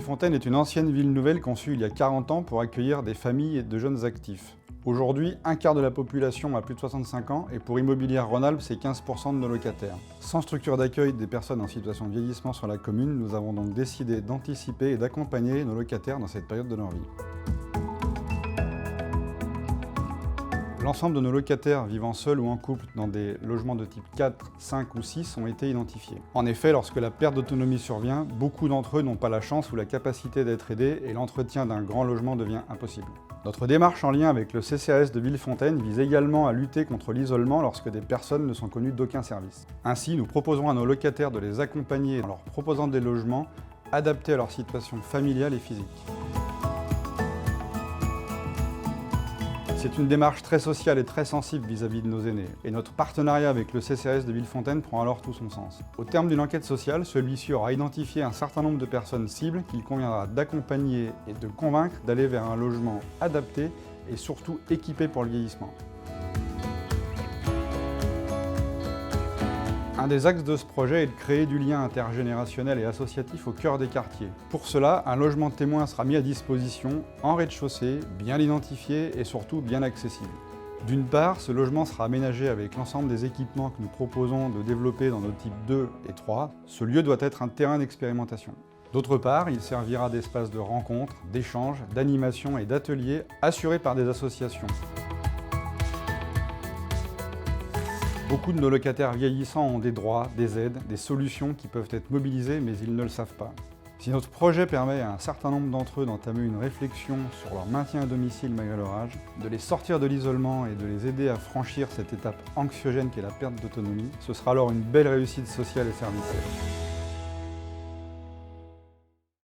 Villefontaine est une ancienne ville nouvelle conçue il y a 40 ans pour accueillir des familles et de jeunes actifs. Aujourd'hui, un quart de la population a plus de 65 ans et pour Immobilière Rhône-Alpes, c'est 15% de nos locataires. Sans structure d'accueil des personnes en situation de vieillissement sur la commune, nous avons donc décidé d'anticiper et d'accompagner nos locataires dans cette période de leur vie. L'ensemble de nos locataires vivant seuls ou en couple dans des logements de type 4, 5 ou 6 ont été identifiés. En effet, lorsque la perte d'autonomie survient, beaucoup d'entre eux n'ont pas la chance ou la capacité d'être aidés et l'entretien d'un grand logement devient impossible. Notre démarche en lien avec le CCAS de Villefontaine vise également à lutter contre l'isolement lorsque des personnes ne sont connues d'aucun service. Ainsi, nous proposons à nos locataires de les accompagner en leur proposant des logements adaptés à leur situation familiale et physique. C'est une démarche très sociale et très sensible vis-à-vis de nos aînés, et notre partenariat avec le CCAS de Villefontaine prend alors tout son sens. Au terme d'une enquête sociale, celui-ci aura identifié un certain nombre de personnes cibles qu'il conviendra d'accompagner et de convaincre d'aller vers un logement adapté et surtout équipé pour le vieillissement. Un des axes de ce projet est de créer du lien intergénérationnel et associatif au cœur des quartiers. Pour cela, un logement témoin sera mis à disposition en rez-de-chaussée, bien identifié et surtout bien accessible. D'une part, ce logement sera aménagé avec l'ensemble des équipements que nous proposons de développer dans nos types 2 et 3. Ce lieu doit être un terrain d'expérimentation. D'autre part, il servira d'espace de rencontre, d'échange, d'animation et d'ateliers assurés par des associations. Beaucoup de nos locataires vieillissants ont des droits, des aides, des solutions qui peuvent être mobilisées, mais ils ne le savent pas. Si notre projet permet à un certain nombre d'entre eux d'entamer une réflexion sur leur maintien à domicile malgré leur âge, de les sortir de l'isolement et de les aider à franchir cette étape anxiogène qu'est la perte d'autonomie, ce sera alors une belle réussite sociale et servicielle.